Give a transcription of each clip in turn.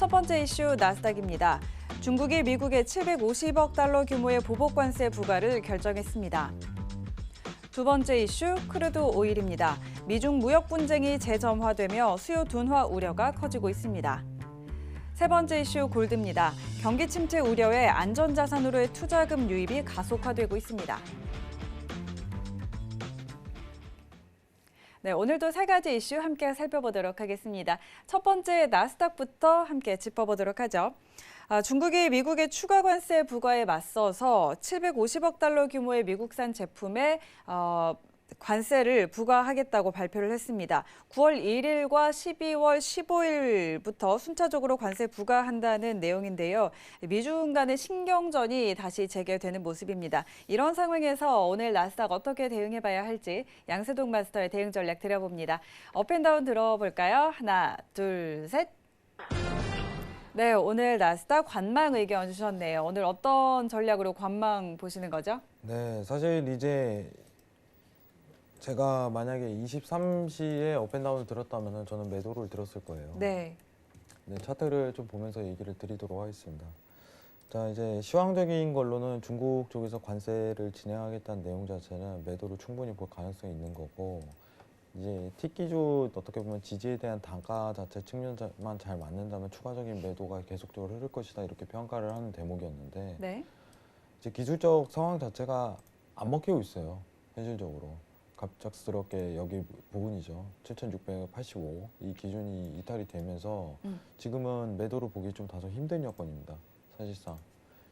첫 번째 이슈 나스닥입니다. 중국이 미국에 750억 달러 규모의 보복 관세 부과를 결정했습니다. 두 번째 이슈 크루드 오일입니다. 미중 무역 분쟁이 재점화되며 수요 둔화 우려가 커지고 있습니다. 세 번째 이슈 골드입니다. 경기 침체 우려에 안전자산으로의 투자금 유입이 가속화되고 있습니다. 네, 오늘도 세 가지 이슈 함께 살펴보도록 하겠습니다. 첫 번째 나스닥부터 함께 짚어보도록 하죠. 중국이 미국의 추가 관세 부과에 맞서서 750억 달러 규모의 미국산 제품에 관세를 부과하겠다고 발표를 했습니다. 9월 1일과 12월 15일부터 순차적으로 관세 부과한다는 내용인데요. 미중 간의 신경전이 다시 재개되는 모습입니다. 이런 상황에서 오늘 나스닥 어떻게 대응해봐야 할지 양세동 마스터의 대응 전략 드려봅니다. 업앤다운 들어볼까요? 하나, 둘, 셋. 네, 오늘 나스닥 관망 의견 주셨네요. 오늘 어떤 전략으로 관망 보시는 거죠? 네, 사실 이제 제가 만약에 23시에 업앤다운을 들었다면 저는 매도를 들었을 거예요. 네. 네, 차트를 좀 보면서 얘기를 드리도록 하겠습니다. 자, 이제 시황적인 걸로는 중국 쪽에서 관세를 진행하겠다는 내용 자체는 매도를 충분히 볼 가능성이 있는 거고, 이제 T기준 어떻게 보면 지지에 대한 단가 자체 측면만 잘 맞는다면 추가적인 매도가 계속적으로 흐를 것이다 이렇게 평가를 하는 대목이었는데, 네. 이제 기술적 상황 자체가 안 먹히고 있어요. 현실적으로. 갑작스럽게 여기 부분이죠. 7,685 이 기준이 이탈이 되면서 지금은 매도를 보기 좀 다소 힘든 여건입니다. 사실상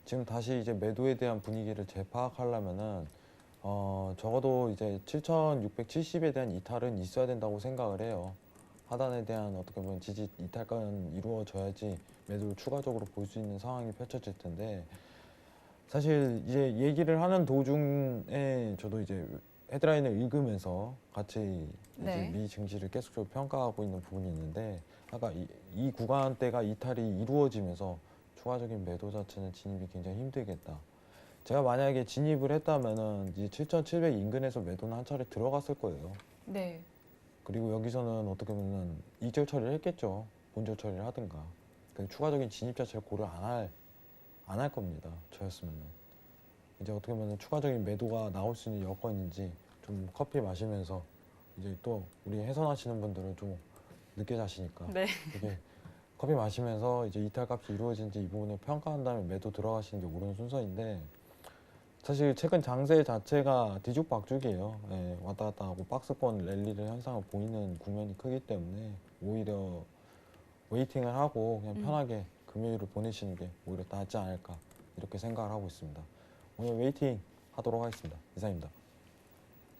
지금 다시 이제 매도에 대한 분위기를 재파악하려면은 적어도 이제 7,670에 대한 이탈은 있어야 된다고 생각을 해요. 하단에 대한 어떻게 보면 지지 이탈가는 이루어져야지 매도를 추가적으로 볼 수 있는 상황이 펼쳐질 텐데, 사실 이제 얘기를 하는 도중에 저도 이제 헤드라인을 읽으면서 같이 네. 이제 미 증시를 계속적으로 평가하고 있는 부분이 있는데, 아까 이 구간대가 이탈이 이루어지면서 추가적인 매도 자체는 진입이 굉장히 힘들겠다. 제가 만약에 진입을 했다면은 이제 7,700 인근에서 매도는 한 차례 들어갔을 거예요. 네. 그리고 여기서는 어떻게 보면 이적 처리를 했겠죠. 본적 처리를 하든가. 추가적인 진입 자체를 고려 안 할 겁니다. 저였으면은. 이제 어떻게 보면 추가적인 매도가 나올 수 있는 여건인지 좀 커피 마시면서, 이제 또 우리 해선하시는 분들은 좀 늦게 자시니까 네. 이게 커피 마시면서 이제 이탈값이 이루어진지 이 부분을 평가한 다음에 매도 들어가시는 게 옳은 순서인데, 사실 최근 장세 자체가 뒤죽박죽이에요. 예, 왔다 갔다 하고 박스권 랠리를 현상을 보이는 국면이 크기 때문에 오히려 웨이팅을 하고 그냥 편하게 금요일을 보내시는 게 오히려 낫지 않을까 이렇게 생각을 하고 있습니다. 오늘 웨이팅 하도록 하겠습니다. 이상입니다.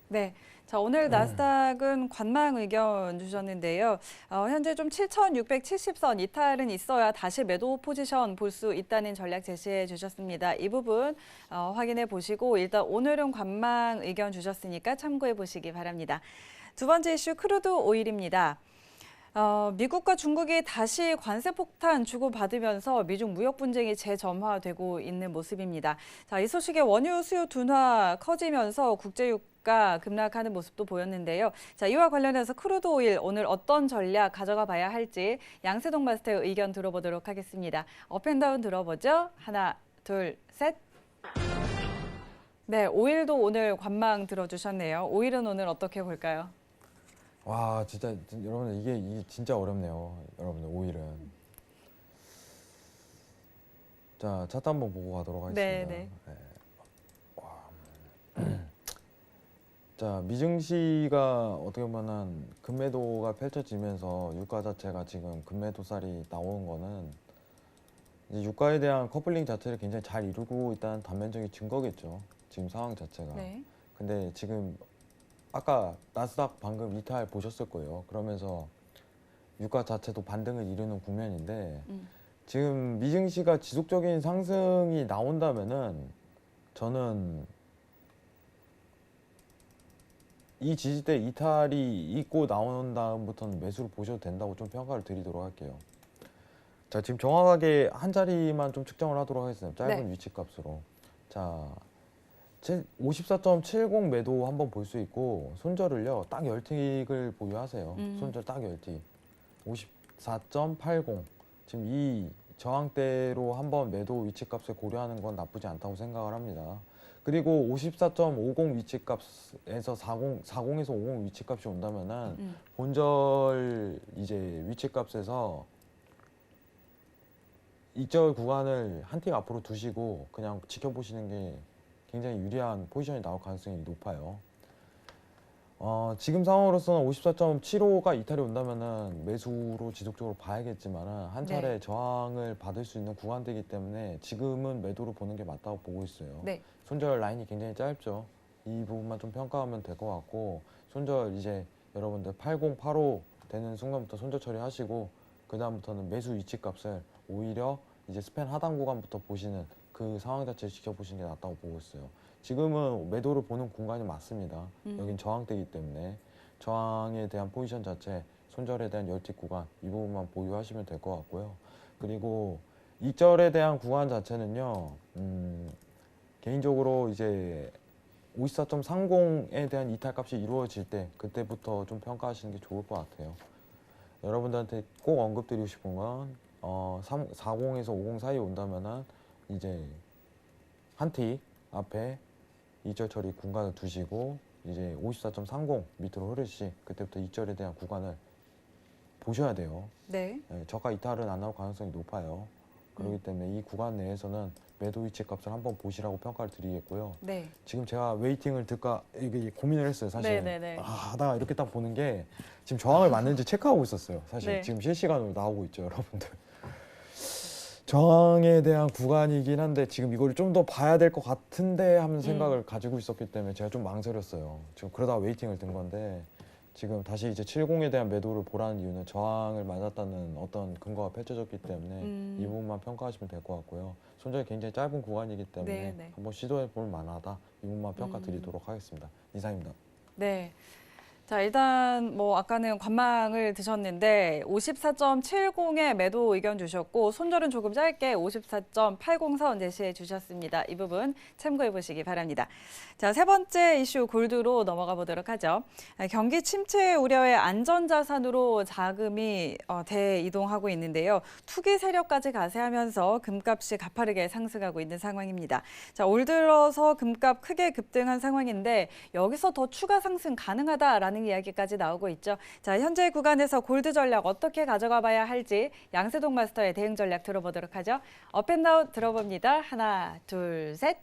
네, 자 오늘 나스닥은 관망 의견 주셨는데요. 현재 좀 7,670선 이탈은 있어야 다시 매도 포지션 볼 수 있다는 전략 제시해 주셨습니다. 이 부분 확인해 보시고 일단 오늘은 관망 의견 주셨으니까 참고해 보시기 바랍니다. 두 번째 이슈 크루드 오일입니다. 미국과 중국이 다시 관세 폭탄 주고받으면서 미중 무역 분쟁이 재점화되고 있는 모습입니다. 자, 이 소식에 원유 수요 둔화 커지면서 국제유가 급락하는 모습도 보였는데요. 자, 이와 관련해서 크루드 오일 오늘 어떤 전략 가져가 봐야 할지 양세동 마스터의 의견 들어보도록 하겠습니다. 업앤다운 들어보죠. 하나, 둘, 셋. 네, 오일도 오늘 관망 들어주셨네요. 오일은 오늘 어떻게 볼까요? 와, 진짜 여러분들 이게 진짜 어렵네요. 여러분들 오일은. 자, 차트 한번 보고 가도록 하겠습니다. 네. 네. 와. 자, 미증시가 어떻게 보면은 급매도가 펼쳐지면서 유가 자체가 지금 급매도살이 나오는 거는 이제 유가에 대한 커플링 자체를 굉장히 잘 이루고 있다는 단면적인 증거겠죠. 지금 상황 자체가. 네. 근데 지금 아까 나스닥 방금 이탈 보셨을 거예요. 그러면서 유가 자체도 반등을 이루는 국면인데, 지금 미증시가 지속적인 상승이 나온다면은 저는 이 지지대 이탈이 있고 나온 다음부터는 매수를 보셔도 된다고 좀 평가를 드리도록 할게요. 자, 지금 정확하게 한 자리만 좀 측정을 하도록 하겠습니다. 짧은 네. 위치 값으로. 자, 54.70 매도 한번 볼 수 있고, 손절을요 딱 10틱을 보유하세요. 손절 딱 10틱. 54.80. 지금 이 저항대로 한번 매도 위치값을 고려하는 건 나쁘지 않다고 생각을 합니다. 그리고 54.50 위치값에서 40에서 50 위치값이 온다면은 본절 이제 위치값에서 이절 구간을 한 틱 앞으로 두시고 그냥 지켜보시는 게 굉장히 유리한 포지션이 나올 가능성이 높아요. 지금 상황으로서는 54.75가 이탈이 온다면은 매수로 지속적으로 봐야겠지만은 한 차례 네. 저항을 받을 수 있는 구간대이기 때문에 지금은 매도로 보는 게 맞다고 보고 있어요. 네. 손절 라인이 굉장히 짧죠. 이 부분만 좀 평가하면 될 것 같고 손절 이제 여러분들 80, 85 되는 순간부터 손절 처리하시고 그 다음부터는 매수 위치값을 오히려 이제 스팬 하단 구간부터 보시는 그 상황 자체를 지켜보시는 게 낫다고 보고 있어요. 지금은 매도를 보는 공간이 맞습니다. 여긴 저항대이기 때문에 저항에 대한 포지션 자체, 손절에 대한 열틱 구간 이 부분만 보유하시면 될 것 같고요. 그리고 이절에 대한 구간 자체는요. 개인적으로 이제 54.30에 대한 이탈값이 이루어질 때 그때부터 좀 평가하시는 게 좋을 것 같아요. 여러분들한테 꼭 언급드리고 싶은 건 40에서 50 사이에 온다면은 이제 한 틱 앞에 이절 처리 공간을 두시고 이제 54.30 밑으로 흐르시 그때부터 이절에 대한 구간을 보셔야 돼요. 네. 저가 이탈은 안 나올 가능성이 높아요. 그렇기 때문에 이 구간 내에서는 매도 위치 값을 한번 보시라고 평가를 드리겠고요. 네. 지금 제가 웨이팅을 들까 이게 고민을 했어요, 사실. 네네네. 하다가 이렇게 딱 보는 게 지금 저항을 맞는지 체크하고 있었어요. 사실 네. 지금 실시간으로 나오고 있죠, 여러분들. 저항에 대한 구간이긴 한데 지금 이걸 좀 더 봐야 될 것 같은데 하는 생각을 가지고 있었기 때문에 제가 좀 망설였어요. 지금 그러다 웨이팅을 든 건데 지금 다시 이제 70에 대한 매도를 보라는 이유는 저항을 맞았다는 어떤 근거가 펼쳐졌기 때문에 이 부분만 평가하시면 될 것 같고요. 손절이 굉장히 짧은 구간이기 때문에 네. 한번 시도해 볼 만하다. 이 부분만 평가 드리도록 하겠습니다. 이상입니다. 네. 자, 일단 뭐 아까는 관망을 드셨는데 54.70에 매도 의견 주셨고 손절은 조금 짧게 54.80선 제시해 주셨습니다. 이 부분 참고해 보시기 바랍니다. 자, 세 번째 이슈 골드로 넘어가 보도록 하죠. 경기 침체 우려의 안전자산으로 자금이 대이동하고 있는데요. 투기 세력까지 가세하면서 금값이 가파르게 상승하고 있는 상황입니다. 자, 올 들어서 금값 크게 급등한 상황인데 여기서 더 추가 상승 가능하다라는 이야기까지 나오고 있죠. 자, 현재 구간에서 골드 전략 어떻게 가져가 봐야 할지 양세동 마스터의 대응 전략 들어보도록 하죠. 업앤다운 들어봅니다. 하나, 둘, 셋.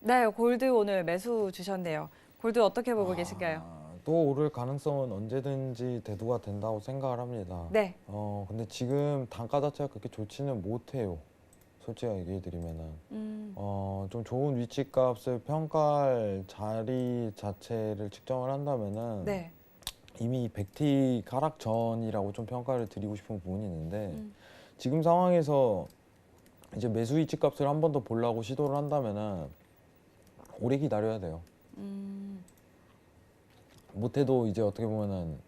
네, 골드 오늘 매수 주셨네요. 골드 어떻게 보고 계실까요? 또 오를 가능성은 언제든지 대두가 된다고 생각을 합니다. 네. 근데 지금 단가 자체가 그렇게 좋지는 못해요. 솔직하게 얘기해 드리면은. 좀 좋은 위치값을 평가할 자리 자체를 측정을 한다면은 네. 이미 100T 가락 전이라고 좀 평가를 드리고 싶은 부분이 있는데 지금 상황에서 이제 매수 위치값을 한 번 더 보려고 시도를 한다면은 오래 기다려야 돼요. 못해도 이제 어떻게 보면은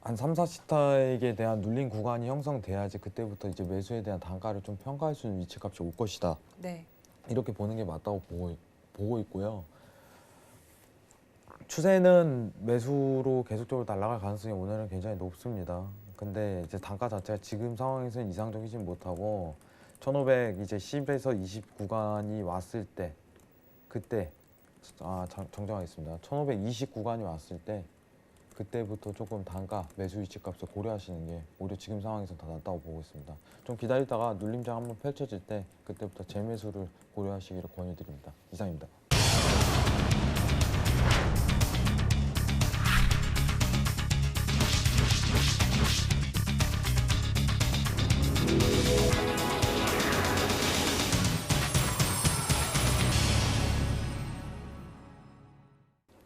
한 3, 4시타에 대한 눌린 구간이 형성돼야지 그때부터 이제 매수에 대한 단가를 좀 평가할 수 있는 위치값이 올 것이다. 네. 이렇게 보는 게 맞다고 보고 있고요. 추세는 매수로 계속적으로 날아갈 가능성이 오늘은 굉장히 높습니다. 근데 이제 단가 자체가 지금 상황에서는 이상적이지 못하고 1500 이제 10에서 20 구간이 왔을 때 그때 정정하겠습니다. 1520 구간이 왔을 때 그때부터 조금 단가 매수 위치 값을 고려하시는 게 오히려 지금 상황에서 더 낫다고 보고 있습니다. 좀 기다리다가 눌림장 한번 펼쳐질 때 그때부터 재매수를 고려하시기를 권유드립니다. 이상입니다.